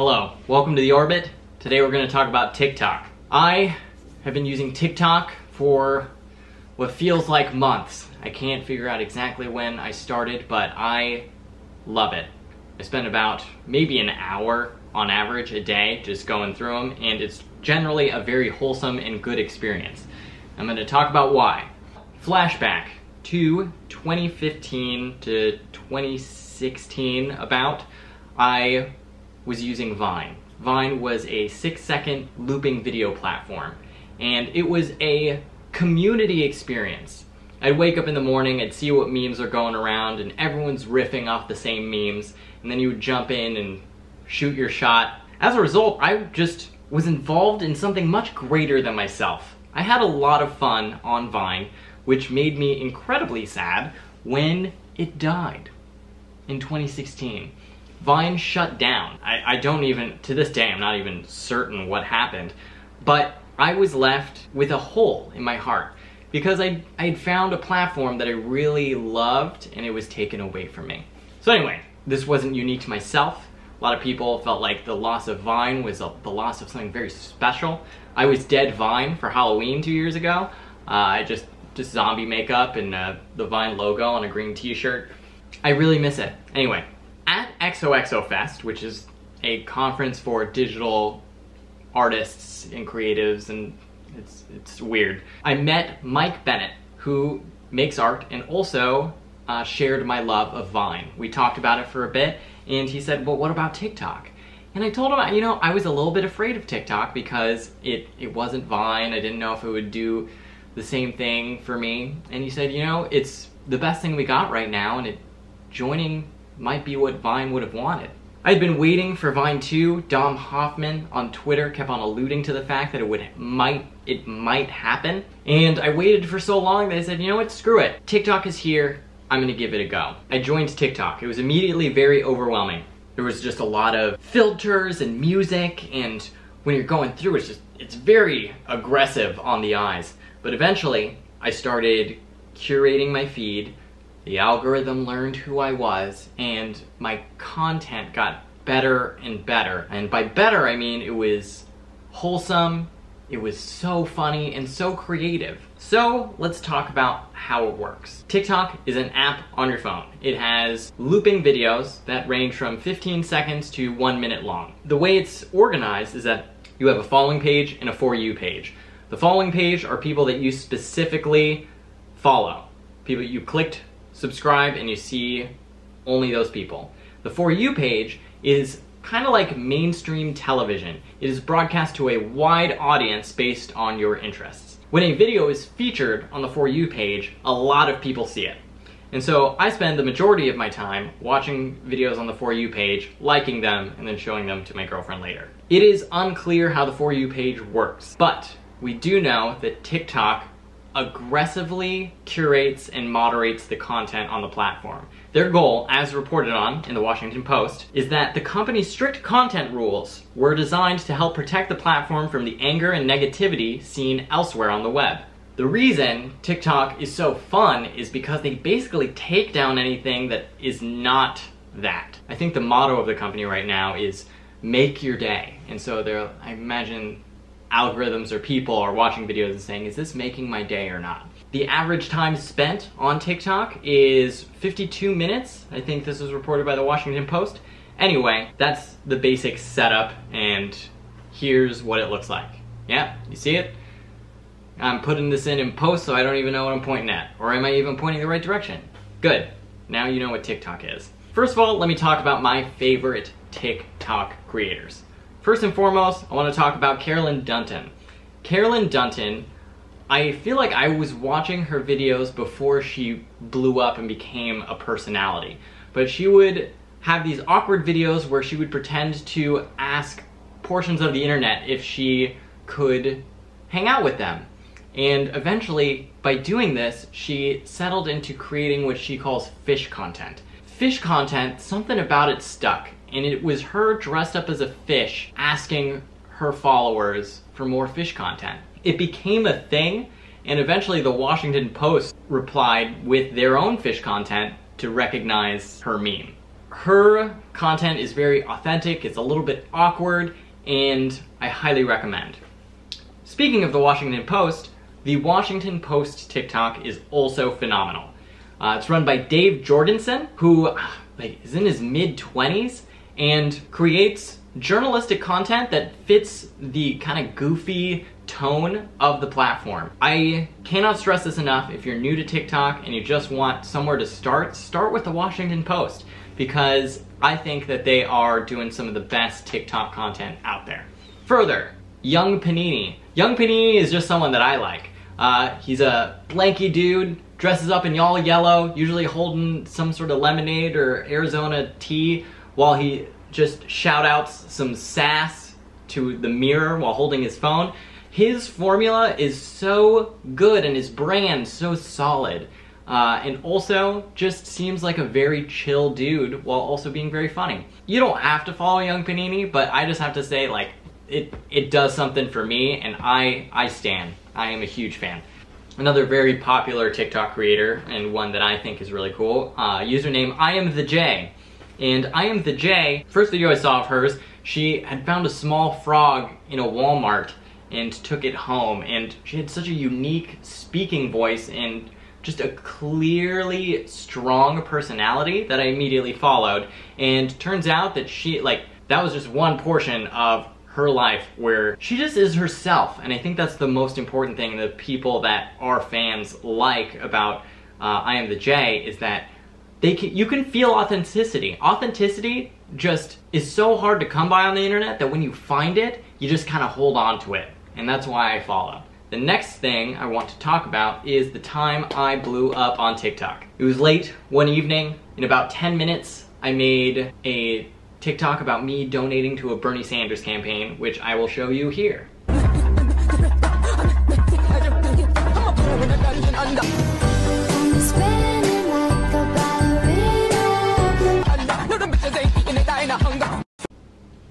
Hello, welcome to the orbit. Today we're going to talk about TikTok. I have been using TikTok for what feels like months. I can't figure out exactly when I started, but I love it. I spend about maybe an hour on average a day just going through them, and it's generally a very wholesome and good experience. I'm going to talk about why. Flashback to 2015 to 2016 about, I was using Vine. Vine was a 6-second looping video platform, and it was a community experience. I'd wake up in the morning, I'd see what memes are going around, and everyone's riffing off the same memes, and then you would jump in and shoot your shot. As a result, I just was involved in something much greater than myself. I had a lot of fun on Vine, which made me incredibly sad when it died in 2016. Vine shut down. I don't even, to this day, I'm not even certain what happened, but I was left with a hole in my heart because I'd found a platform that I really loved and it was taken away from me. So anyway, this wasn't unique to myself. A lot of people felt like the loss of Vine was the loss of something very special. I was dead Vine for Halloween 2 years ago. I just zombie makeup and the Vine logo on a green t-shirt. I really miss it. Anyway, at XOXO Fest, which is a conference for digital artists and creatives, and it's weird, I met Mike Bennett, who makes art and also shared my love of Vine. We talked about it for a bit, and he said, well, what about TikTok? And I told him, you know, I was a little bit afraid of TikTok because it wasn't Vine. I didn't know if it would do the same thing for me. And he said, you know, it's the best thing we got right now, and joining might be what Vine would have wanted. I'd been waiting for Vine 2. Dom Hoffman on Twitter kept on alluding to the fact that it might happen. And I waited for so long that I said, you know what, screw it. TikTok is here, I'm gonna give it a go. I joined TikTok. It was immediately very overwhelming. There was just a lot of filters and music, and when you're going through it's very aggressive on the eyes. But eventually, I started curating my feed. The algorithm learned who I was, and my content got better and better. And by better, I mean it was wholesome, it was so funny, and so creative. So let's talk about how it works. TikTok is an app on your phone. It has looping videos that range from 15 seconds to 1 minute long. The way it's organized is that you have a following page and a For You page. The following page are people that you specifically follow. People you clicked subscribe and you see only those people. The For You page is kind of like mainstream television. It is broadcast to a wide audience based on your interests. When a video is featured on the For You page, a lot of people see it. And so I spend the majority of my time watching videos on the For You page, liking them, and then showing them to my girlfriend later. It is unclear how the For You page works, but we do know that TikTok aggressively curates and moderates the content on the platform. Their goal, as reported on in the Washington Post, is that the company's strict content rules were designed to help protect the platform from the anger and negativity seen elsewhere on the web. The reason TikTok is so fun is because they basically take down anything that is not that. I think the motto of the company right now is make your day. And so I imagine algorithms or people are watching videos and saying, is this making my day or not? The average time spent on TikTok is 52 minutes. I think this was reported by the Washington Post. Anyway, that's the basic setup, and here's what it looks like. Yeah, you see it? I'm putting this in post, so I don't even know what I'm pointing at. Or am I even pointing the right direction? Good. Now you know what TikTok is. First of all, let me talk about my favorite TikTok creators. First and foremost, I want to talk about Carolyn Dunton. Carolyn Dunton, I feel like I was watching her videos before she blew up and became a personality. But she would have these awkward videos where she would pretend to ask portions of the internet if she could hang out with them. And eventually, by doing this, she settled into creating what she calls fish content. Fish content, something about it stuck. And it was her dressed up as a fish asking her followers for more fish content. It became a thing, and eventually the Washington Post replied with their own fish content to recognize her meme. her content is very authentic, it's a little bit awkward, and I highly recommend. Speaking of the Washington Post, the Washington Post TikTok is also phenomenal. It's run by Dave Jorgensen, who is in his mid-20s and creates journalistic content that fits the kind of goofy tone of the platform. I cannot stress this enough. If you're new to TikTok and you just want somewhere to start with the Washington Post, because I think that they are doing some of the best TikTok content out there. Further, Young Panini. Young Panini is just someone that I like. He's a lanky dude, dresses up in all yellow, usually holding some sort of lemonade or Arizona tea, while he just shout outs some sass to the mirror while holding his phone. His formula is so good and his brand so solid. And also just seems like a very chill dude while also being very funny. You don't have to follow Young Panini, but I just have to say, like, it does something for me, and I stan. I am a huge fan. Another very popular TikTok creator, and one that I think is really cool, username I Am The J. And I Am The J, first video I saw of hers, she had found a small frog in a Walmart and took it home, and she had such a unique speaking voice and just a clearly strong personality that I immediately followed. And turns out that that was just one portion of her life where she just is herself, and I think that's the most important thing that people that are fans like about I Am The J is that you can feel authenticity. Authenticity just is so hard to come by on the internet that when you find it, you just kind of hold on to it, and that's why I follow. The next thing I want to talk about is the time I blew up on TikTok. It was late one evening. In about 10 minutes, I made a TikTok about me donating to a Bernie Sanders campaign, which I will show you here.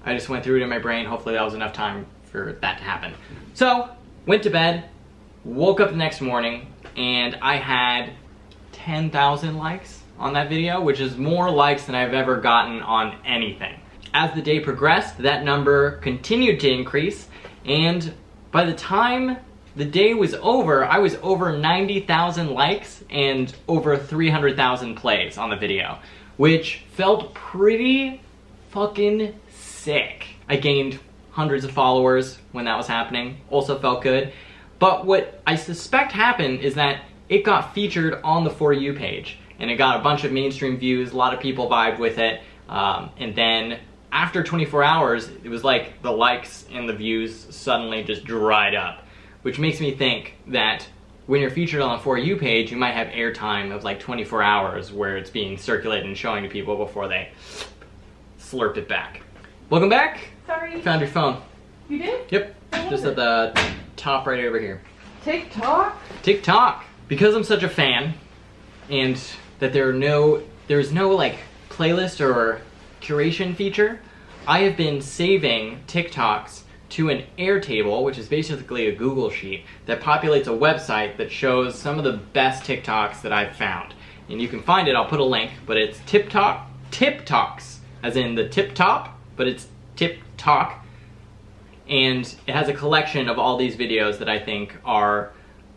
I just went through it in my brain. Hopefully that was enough time for that to happen. So, went to bed, woke up the next morning, and I had 10,000 likes on that video, which is more likes than I've ever gotten on anything. As the day progressed, that number continued to increase, and by the time the day was over, I was over 90,000 likes and over 300,000 plays on the video, which felt pretty fucking sick. I gained hundreds of followers when that was happening, also felt good. But what I suspect happened is that it got featured on the For You page, and it got a bunch of mainstream views, a lot of people vibed with it, and then after 24 hours, it was like the likes and the views suddenly just dried up, which makes me think that when you're featured on the For You page, you might have airtime of like 24 hours where it's being circulated and showing to people before they slurp it back. Welcome back. Sorry. Found your phone. You did? Yep. Just at the top right over here. TikTok? TikTok. Because I'm such a fan, and that there's no like playlist or curation feature, I have been saving TikToks to an Airtable, which is basically a Google sheet that populates a website that shows some of the best TikToks that I've found. And you can find it, I'll put a link, but it's TipToks, as in the tip top, but it's TikTok. And it has a collection of all these videos that I think are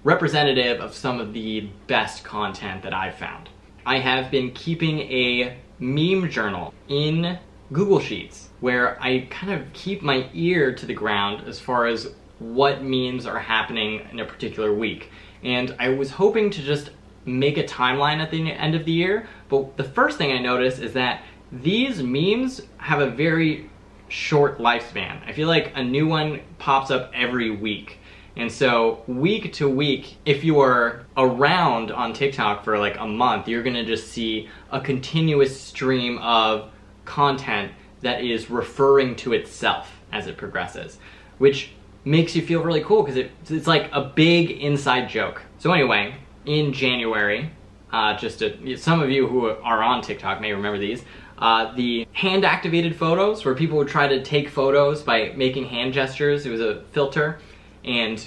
representative of some of the best content that I've found. I have been keeping a meme journal in Google Sheets where I kind of keep my ear to the ground as far as what memes are happening in a particular week. And I was hoping to just make a timeline at the end of the year, but the first thing I noticed is that these memes have a very short lifespan. I feel like a new one pops up every week. And so week to week, if you are around on TikTok for like a month, you're gonna just see a continuous stream of content that is referring to itself as it progresses, which makes you feel really cool because it's like a big inside joke. So anyway, in January, some of you who are on TikTok may remember these, the hand-activated photos where people would try to take photos by making hand gestures. It was a filter, and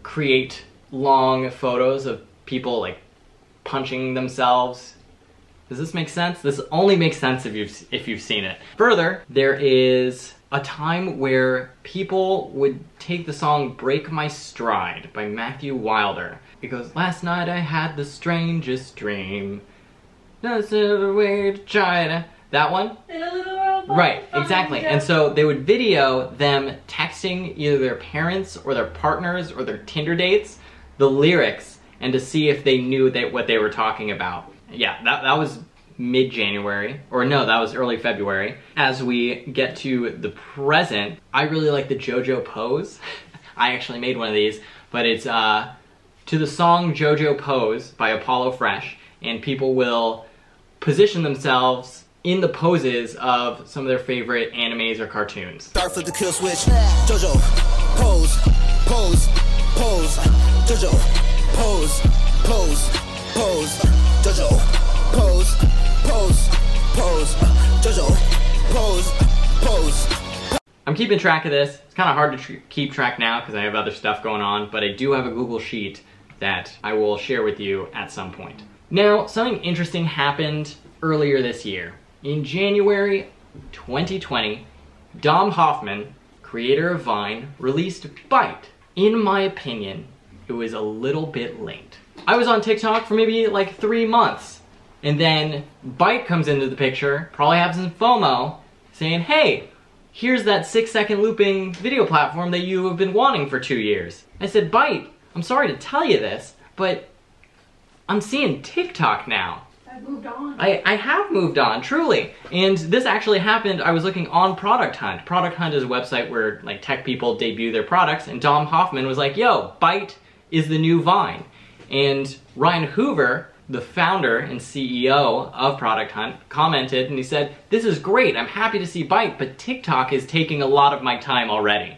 create long photos of people like punching themselves Does this make sense? This only makes sense if you've seen it. Further, there is a time where people would take the song Break My Stride by Matthew Wilder. It goes, last night I had the strangest dream. That's the way to try to... That one? In a little world. Right, exactly. And so they would video them texting either their parents or their partners or their Tinder dates the lyrics and to see if they knew what they were talking about. Yeah, that was mid-January, or no, that was early February. As we get to the present, I really like the JoJo pose. I actually made one of these, but it's to the song JoJo Pose by Apollo Fresh, and people will position themselves in the poses of some of their favorite animes or cartoons. Start flip the kill switch. JoJo pose, pose, pose. JoJo pose, pose, pose. JoJo pose, pose, pose. JoJo pose, pose. I'm keeping track of this. It's kind of hard to keep track now because I have other stuff going on, but I do have a Google Sheet that I will share with you at some point. Now, something interesting happened earlier this year. In January 2020, Dom Hoffman, creator of Vine, released Byte. In my opinion, it was a little bit late. I was on TikTok for maybe like 3 months, and then Byte comes into the picture, probably have some FOMO, saying, hey, here's that 6-second looping video platform that you have been wanting for 2 years. I said, Byte, I'm sorry to tell you this, but I'm seeing TikTok now. I've moved on. I have moved on, truly. And this actually happened, I was looking on Product Hunt. Product Hunt is a website where like tech people debut their products, and Dom Hoffman was like, yo, Byte is the new Vine. And Ryan Hoover, the founder and CEO of Product Hunt, commented and he said, this is great, I'm happy to see Byte, but TikTok is taking a lot of my time already.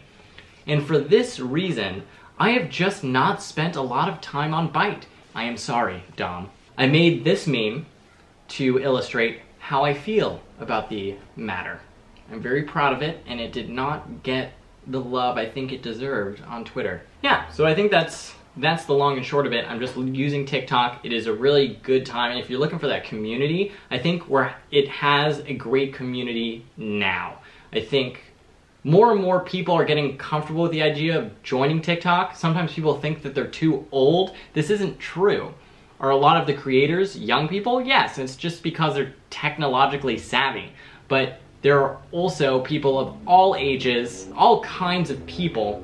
And for this reason, I have just not spent a lot of time on Byte. I am sorry, Dom. I made this meme to illustrate how I feel about the matter. I'm very proud of it, and it did not get the love I think it deserved on Twitter. Yeah, so I think that's the long and short of it. I'm just using TikTok. It is a really good time, and if you're looking for that community, I think it has a great community now. I think more and more people are getting comfortable with the idea of joining TikTok. Sometimes people think that they're too old. This isn't true. Are a lot of the creators young people? Yes, it's just because they're technologically savvy. But there are also people of all ages, all kinds of people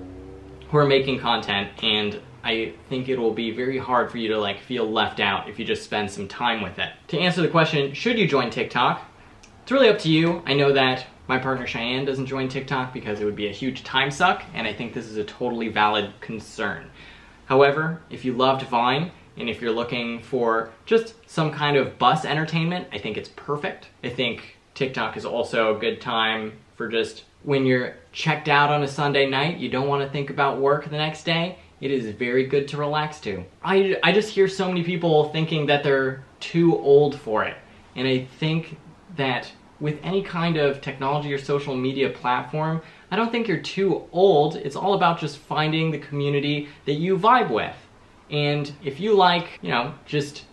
who are making content, and I think it will be very hard for you to like feel left out if you just spend some time with it. To answer the question, should you join TikTok? It's really up to you. I know that my partner Cheyenne doesn't join TikTok because it would be a huge time suck, and I think this is a totally valid concern. However, if you loved Vine, and if you're looking for just some kind of bus entertainment, I think it's perfect. I think TikTok is also a good time for just when you're checked out on a Sunday night, you don't want to think about work the next day. It is very good to relax to. I just hear so many people thinking that they're too old for it. And I think that with any kind of technology or social media platform, I don't think you're too old. It's all about just finding the community that you vibe with. And if you like, you know, just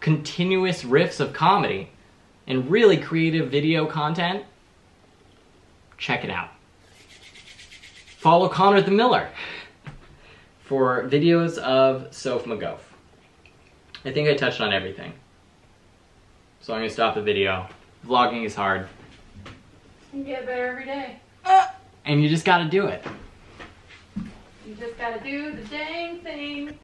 continuous riffs of comedy and really creative video content, check it out. Follow Connor the Miller for videos of Soph McGough. I think I touched on everything. So I'm gonna stop the video. Vlogging is hard. You get better every day. And you just gotta do it. You just gotta do the dang thing.